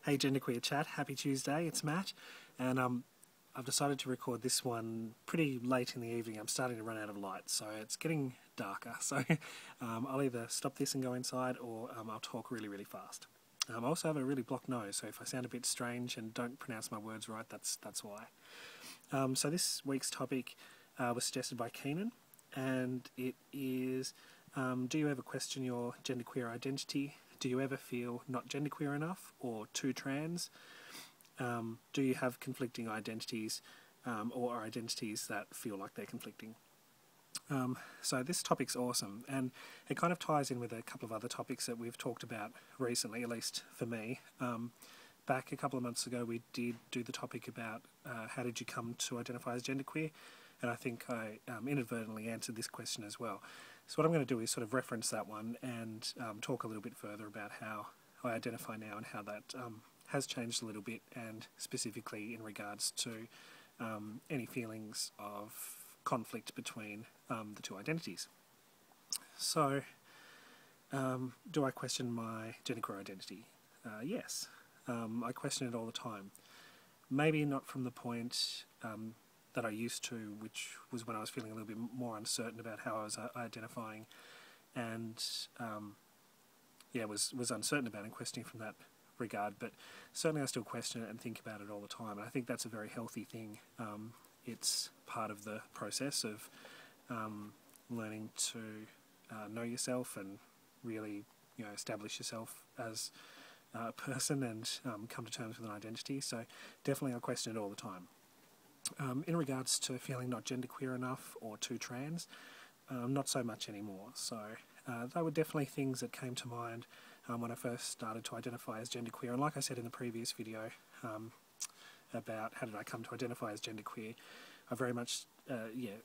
Hey Genderqueer Chat, happy Tuesday, it's Matt, and I've decided to record this one pretty late in the evening. I'm starting to run out of light, so it's getting darker, so I'll either stop this and go inside, or I'll talk really fast. I also have a really blocked nose, so if I sound a bit strange and don't pronounce my words right, that's why. So this week's topic was suggested by Keenan, and it is, do you ever question your genderqueer identity? Do you ever feel not genderqueer enough or too trans? Do you have conflicting identities or identities that feel like they're conflicting? So this topic's awesome, and it kind of ties in with a couple of other topics that we've talked about recently, at least for me. Back a couple of months ago we did do the topic about how did you come to identify as genderqueer, and I think I inadvertently answered this question as well. So what I'm going to do is sort of reference that one and talk a little bit further about how I identify now and how that has changed a little bit, and specifically in regards to any feelings of conflict between the two identities. So, do I question my genderqueer identity? Yes. I question it all the time. Maybe not from the point that I used to, which was when I was feeling a little bit more uncertain about how I was identifying, and was uncertain about and questioning from that regard, but certainly I still question it and think about it all the time, and I think that's a very healthy thing. It's part of the process of learning to know yourself and really establish yourself as a person and come to terms with an identity, so definitely I question it all the time. In regards to feeling not genderqueer enough or too trans, not so much anymore. So they were definitely things that came to mind when I first started to identify as genderqueer. And like I said in the previous video about how did I come to identify as genderqueer, I very much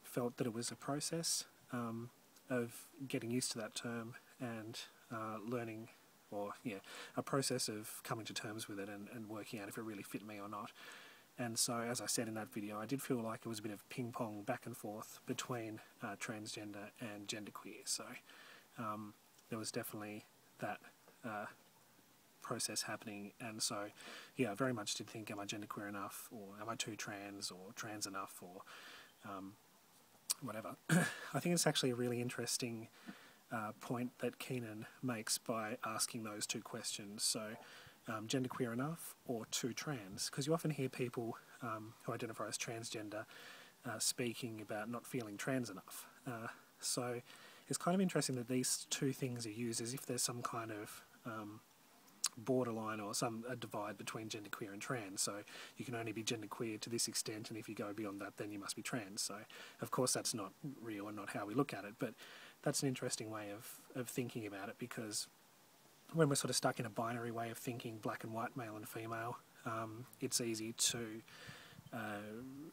felt that it was a process of getting used to that term and learning, or a process of coming to terms with it and working out if it really fit me or not. And so, as I said in that video, I did feel like it was a bit of ping-pong back and forth between transgender and genderqueer. So there was definitely that process happening. And so, I very much did think, am I genderqueer enough, or am I too trans, or trans enough, or whatever. I think it's actually a really interesting point that Keenan makes by asking those two questions. So, genderqueer enough or too trans, because you often hear people who identify as transgender speaking about not feeling trans enough. So it's kind of interesting that these two things are used as if there's some kind of borderline or a divide between genderqueer and trans. So you can only be genderqueer to this extent, and if you go beyond that, then you must be trans. So of course that's not real and not how we look at it, but that's an interesting way of thinking about it, because when we're sort of stuck in a binary way of thinking, black and white, male and female, it's easy to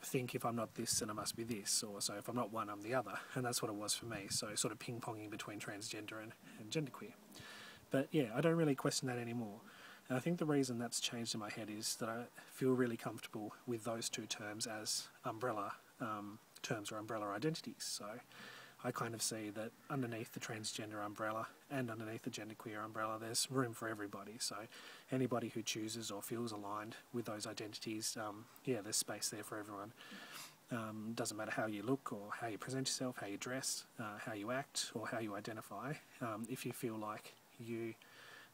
think if I'm not this, then I must be this, or so if I'm not one, I'm the other, and that's what it was for me, so sort of ping-ponging between transgender and genderqueer. But I don't really question that anymore, and I think the reason that's changed in my head is that I feel really comfortable with those two terms as umbrella terms or umbrella identities. So I kind of see that underneath the transgender umbrella and underneath the genderqueer umbrella there's room for everybody, so anybody who chooses or feels aligned with those identities, there's space there for everyone. Doesn't matter how you look or how you present yourself, how you dress, how you act or how you identify. If you feel like you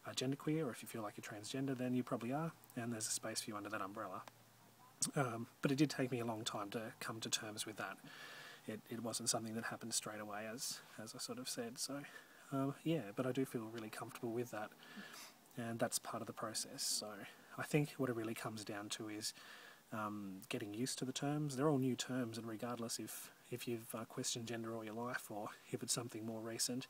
are genderqueer, or if you feel like you're transgender, then you probably are, and there's a space for you under that umbrella. But it did take me a long time to come to terms with that. It wasn't something that happened straight away, as I sort of said. So, but I do feel really comfortable with that, and that's part of the process. So I think what it really comes down to is getting used to the terms. They're all new terms, and regardless if you've questioned gender all your life, or if it's something more recent,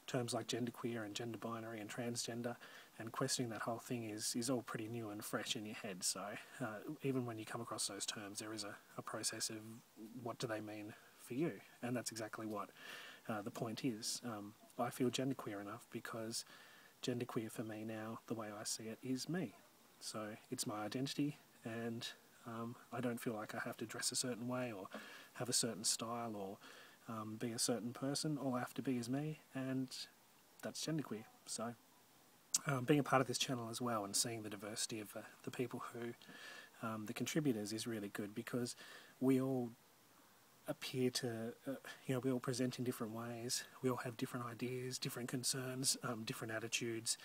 terms like genderqueer and gender binary and transgender, and questioning that whole thing is all pretty new and fresh in your head. So even when you come across those terms, there is a process of what do they mean for you, and that's exactly what the point is. I feel genderqueer enough because genderqueer for me now, the way I see it, is me. So it's my identity, and I don't feel like I have to dress a certain way or have a certain style or be a certain person. All I have to be is me, and that's genderqueer. So being a part of this channel as well and seeing the diversity of the people who, the contributors, is really good, because we all appear to, we all present in different ways, we all have different ideas, different concerns, different attitudes,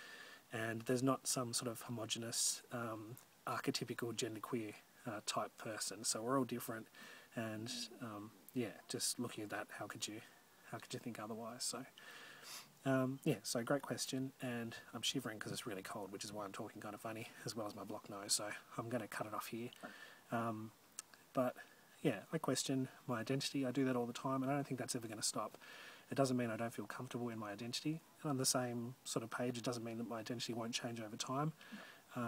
and there's not some sort of homogenous, archetypical genderqueer type person. So we're all different, and just looking at that, how could you think otherwise? So so great question, and I'm shivering because it's really cold, which is why I'm talking kind of funny, as well as my blocked nose, so I'm going to cut it off here. But yeah, I question my identity. I do that all the time, and I don't think that's ever going to stop. It doesn't mean I don't feel comfortable in my identity. And on the same sort of page, it doesn't mean that my identity won't change over time.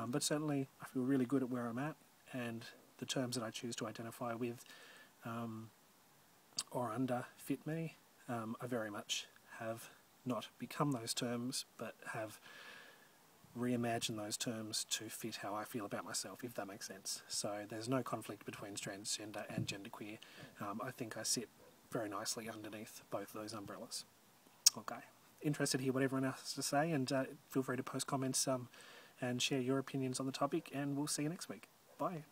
But certainly, I feel really good at where I'm at, and the terms that I choose to identify with or under fit me. I very much have not become those terms, but have reimagined those terms to fit how I feel about myself, if that makes sense. So there's no conflict between transgender and genderqueer. I think I sit very nicely underneath both those umbrellas. Okay. Interested to hear what everyone else has to say, and feel free to post comments and share your opinions on the topic, and we'll see you next week. Bye.